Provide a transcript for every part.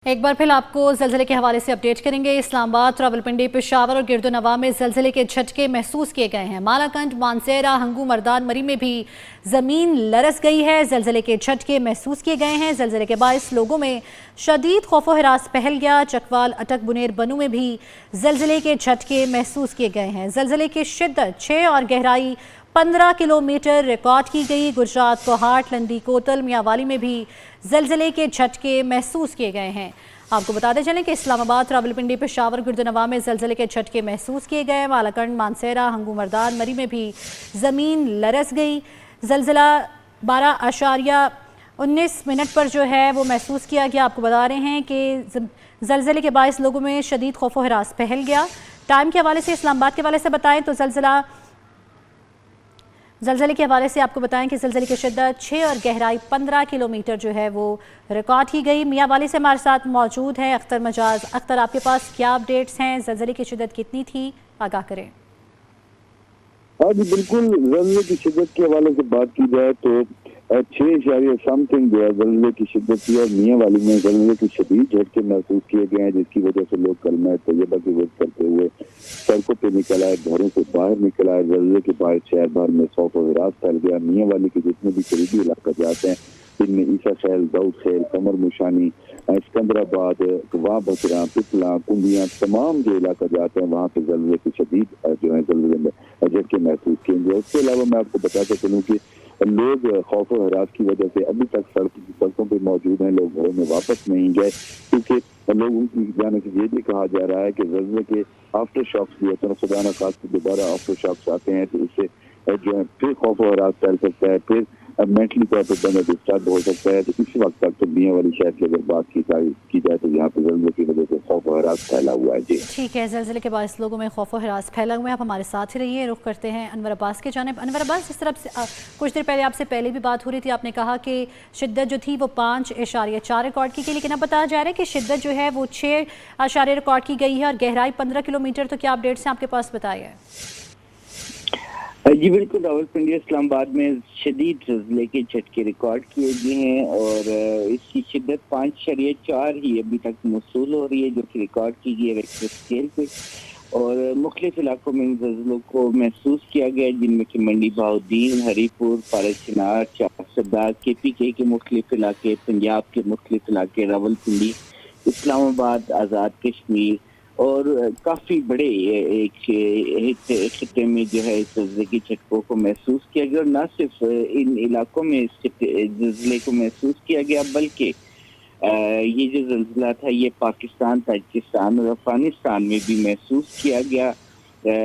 एक बार फिर आपको ज़लज़ले के हवाले से अपडेट करेंगे। इस्लामाबाद, रावलपिंडी, पेशावर और गिरदोनवा में ज़लज़ले के झटके महसूस किए गए हैं। मालाकंड, मानसेरा, हंगू, मर्दान, मरी में भी ज़मीन लरस गई है। ज़लज़ले के झटके महसूस किए गए हैं। ज़लज़ले के बायस लोगों में शदीद खौफो हिरास फैल गया। चकवाल, अटक, बुनेर, बनू में भी ज़लज़ले के झटके महसूस किए गए हैं। ज़लज़ले की शिद्दत 6 और गहराई 15 किलोमीटर रिकॉर्ड की गई। गुजरात, कोहाट, लंडी, कोतल, मियांवाली में भी ज़लज़ले के झटके महसूस किए गए हैं। आपको बताते चलें कि इस्लामाबाद, रावलपिंडी, पेशावर, गिरदोनवा में ज़लज़ले के झटके महसूस किए गए। मालाकंड, मानसेरा, हंगू, मर्दान, मरी में भी ज़मीन लरस गई। ज़लज़ला 12.19 पर जो है वो महसूस किया गया। आपको बता रहे हैं कि ज़लज़ले के बायस लोगों में शदीद खौफो हिरास फैल गया। टाइम के हवाले से, इस्लामाबाद के हवाले से बताएं तो ज़लज़ले के हवाले से आपको बताएं कि ज़लज़ले की शिद्दत 6 और गहराई 15 किलोमीटर जो है वो रिकॉर्ड की गई। मियांवाली से हमारे साथ मौजूद हैं अख्तर मजाज। अख्तर, आपके पास क्या अपडेट्स हैं? ज़लज़ले की शिद्दत कितनी थी, आगाह करें। हाँ जी, बिल्कुल। ज़लज़ले की शिद्दत के हवाले से बात की जाए तो 6 समथिंग जो है ज़लज़ले की शिद्दत थी और मियांवाली में ज़लज़ले की शदीद झटके महसूस किए गए हैं, जिसकी वजह से लोग कलमा तैयबा की वर्द करते हुए सड़कों पे निकल आए, घरों से बाहर निकल आए। ज़लज़ले के बाद शहर भर में खौफ और हिरास फैल गया। मियांवाली के जितने भी करीबी इलाका जाते हैं, इनमें ईसा खैल, दाऊद खैल, कमर मुशानी, सिकंदराबाद, वहाँ बसरा, पिपला, कुंभियाँ, तमाम जो इलाका जाते हैं वहाँ पे ज़लज़ले की शदीद जो है ज़लज़ले में झटके महसूस किएंगे। उसके अलावा मैं आपको बताते चलूँ कि लोग खौफ और हरास की वजह से अभी तक सड़कों पे मौजूद हैं। लोग घरों में वापस नहीं गए क्योंकि लोगों की जाने से ये भी कहा जा रहा है कि ज़लज़ले के आफ्टर शॉक्स भी होते हैं, खुदा न खास्ता दोबारा आफ्टर शॉक्स आते हैं तो इससे जो है फिर खौफ और हरास फैल सकता है, फिर मेंटली तौर पर बंदा डिस्टर्ब हो सकता है। तो इस वक्त तक तो मियांवाली शहर की अगर बात की जाए तो यहाँ पे ज़लज़ले की वजह से खौफ और हरास फैला हुआ है। जी ठीक है, ज़लज़ले के बायस लोगों में खौफ और हिरास फैला हुआ है। आप हमारे साथ ही रहिए। रुख करते हैं अनवर अब्बास के जानिब। अनवर अब्बास, जिस तरफ से कुछ देर पहले आपसे पहले भी बात हो रही थी, आपने कहा कि शिद्दत जो थी वो 5.4 रिकॉर्ड की गई, लेकिन अब बताया जा रहा है कि शिद्दत जो है वो 6 रिकॉर्ड की गई है और गहराई 15 किलोमीटर। तो क्या अपडेट्स हैं आपके पास, बताइए। जी बिल्कुल, रावलपिंडी, इस्लामाबाद में शदीद ज़लज़ले के झटके रिकॉर्ड किए गए हैं और इसकी शिद्दत 5.4 ही अभी तक मौसूल हो रही है, जो कि रिकॉर्ड की गई है रिक्टर स्केल पे। और मुख्तलिफ इलाकों में इन ज़लज़लों को महसूस किया गया, जिनमें कि मंडी बहाउद्दीन, हरीपुर, पारचनार, चारसदा, KPK के मुख्तलिफ इलाके, पंजाब के मुख्तलिफ इलाके, रावलपिंडी, इस्लामाबाद, आज़ाद कश्मीर और काफ़ी बड़े एक खित्ते में जो है इस ज़लज़ले के झटकों को महसूस किया गया। और न सिर्फ इन इलाकों में इस ज़लज़ले को महसूस किया गया, बल्कि ये जो ज़लज़ला था ये पाकिस्तान, ताजिकिस्तान और अफ़गानिस्तान में भी महसूस किया गया।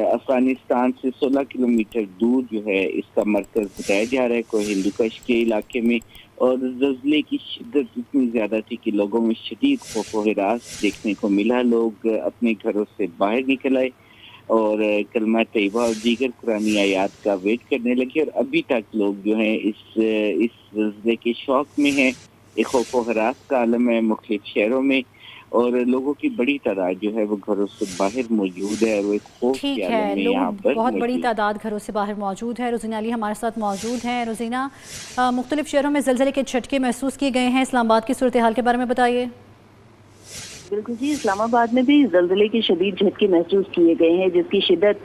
अफ़गानिस्तान से 16 किलोमीटर दूर जो है इसका मरकज़ बताया जा रहा है, कोई हिंदुकश के इलाके में। और ज़लज़ले की शिद्दत इतनी ज़्यादा थी कि लोगों में शदीद खौफ और हिरास देखने को मिला। लोग अपने घरों से बाहर निकल आए और कलमा तैयबा और दीगर कुरानी आयात का वेट करने लगे। और अभी तक लोग जो हैं इस ज़लज़ले के शौक में हैं। एक खौफ और हिरास का आलम है मुख्तलिफ शहरों में और लोगों की बड़ी तादाद जो है वो घरों से बाहर मौजूद है और वो एक खौफ के आलम में यहाँ पर बहुत बड़ी तादाद घरों से बाहर मौजूद है। रोज़ीना अली हमारे साथ मौजूद हैं। रोज़ीना, मुख्तलिफ शहरों में ज़लज़ले के झटके महसूस किए गए हैं। इस्लामाबाद की सूरत हाल के बारे में बताइए। बिल्कुल जी, इस्लामाबाद में भी ज़लज़ले के शदीद झटके महसूस किए गए हैं, जिसकी शिद्दत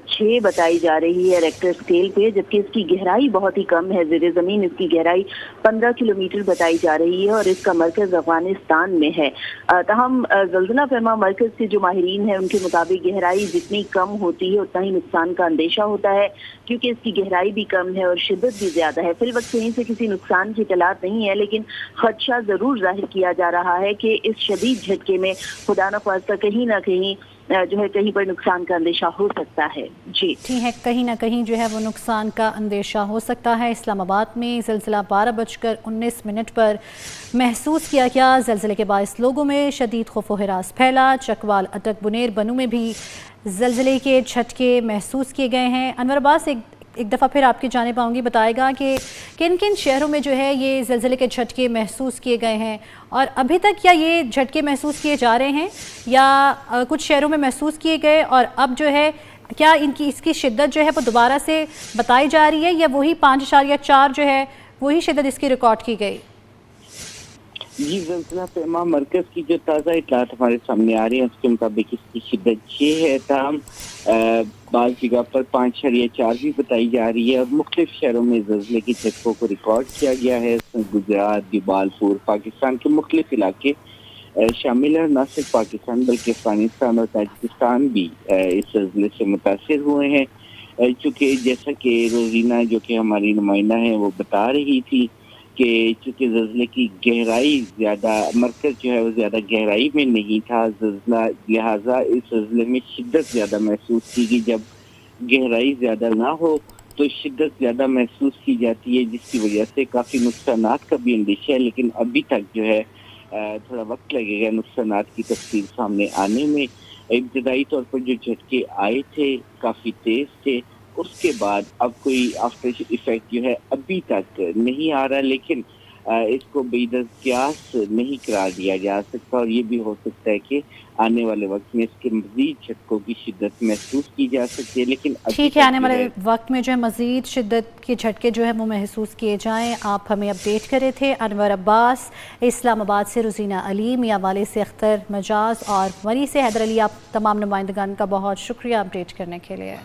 6 बताई जा रही है रेक्टर स्केल पे, जबकि इसकी गहराई बहुत ही कम है। ज़ेरे ज़मीन इसकी गहराई 15 किलोमीटर बताई जा रही है और इसका मरकज़ अफ़गानिस्तान में है। तहम ज़लज़ला फरमा मरकज़ के जो माहिरीन हैं उनके मुताबिक गहराई जितनी कम होती है उतना ही नुकसान का अंदेशा होता है, क्योंकि इसकी गहराई भी कम है और शिद्दत भी ज़्यादा है। फिल वक्त कहीं से किसी नुकसान की इतलात नहीं है, लेकिन खदशा ज़रूर जाहिर किया जा रहा है कि इस शदीद झटके में खुदा न ख्वास्ता कहीं ना कहीं जो है कहीं पर नुकसान का अंदेशा हो सकता है। जी ठीक है, कहीं ना कहीं जो है वो नुकसान का अंदेशा हो सकता है। इस्लामाबाद में ज़लज़ला 12:19 पर महसूस किया गया। ज़लज़ले के बायस लोगों में शदीद खौफ व हिरास फैला। चकवाल, अटक, बुनेर, बनू में भी ज़लज़ले के झटके महसूस किए गए हैं। अनवर अब्बास, एक दफ़ा फिर आपकी जानिब आऊँगी, बताएगा कि किन किन शहरों में जो है ये ज़लज़ले के झटके महसूस किए गए हैं और अभी तक क्या ये झटके महसूस किए जा रहे हैं या कुछ शहरों में महसूस किए गए और अब जो है क्या इसकी शिद्दत जो है वो दोबारा से बताई जा रही है या वही 5.4 जो है वही शिद्दत इसकी रिकॉर्ड की गई? جی زلزلہ پیما مرکز کی جو تازہ اطلاعات ہمارے سامنے آ رہی ہیں اس کے مطابق اس کی شدت 6 ہے، تاہم بعض جگہ پر 5.4 بھی بتائی جا رہی ہے اور مختلف شہروں میں زلزلے کی جھٹکوں کو ریکارڈ کیا گیا ہے۔ اس میں گجرات، دیبالپور، پاکستان کے مختلف علاقے شامل ہیں، نہ صرف پاکستان بلکہ افغانستان اور تاجکستان بھی اس زلزلے سے متاثر ہوئے ہیں۔ چونکہ جیسا کہ روزینہ جو کہ ہماری نمائندہ ہیں وہ بتا رہی تھی کہ چونکہ زلزلے کی گہرائی زیادہ، مرکز جو ہے وہ زیادہ گہرائی میں نہیں تھا زلزلہ، لہٰذا اس زلزلے میں شدت زیادہ محسوس کی گئی۔ جب گہرائی زیادہ نہ ہو تو شدت زیادہ محسوس کی جاتی ہے، جس کی وجہ سے کافی نقصانات کا بھی اندیشہ ہے، لیکن ابھی تک جو ہے تھوڑا وقت لگے گا نقصانات کی تفصیل سامنے آنے میں۔ ابتدائی طور پر جو جھٹکے آئے تھے کافی تیز تھے، اس کے بعد اب کوئی آفٹر ایفیکٹ جو ہے ابھی تک نہیں آ رہا، لیکن اس کو بعید قیاس نہیں قرار دیا جا سکتا اور یہ بھی ہو سکتا ہے کہ آنے والے وقت میں اس کے مزید جھٹکوں کی شدت محسوس کی جا سکتی ہے، لیکن ٹھیک ہے، آنے والے وقت میں جو ہے مزید شدت کے جھٹکے جو ہے وہ محسوس کیے جائیں۔ آپ ہمیں اپڈیٹ کرے تھے انور عباس اسلام آباد سے، روزینہ علی میاں والے سے، اختر مجاز اور مری سے حیدر علی، آپ تمام نمائندگان کا بہت شکریہ اپڈیٹ کرنے کے لیے۔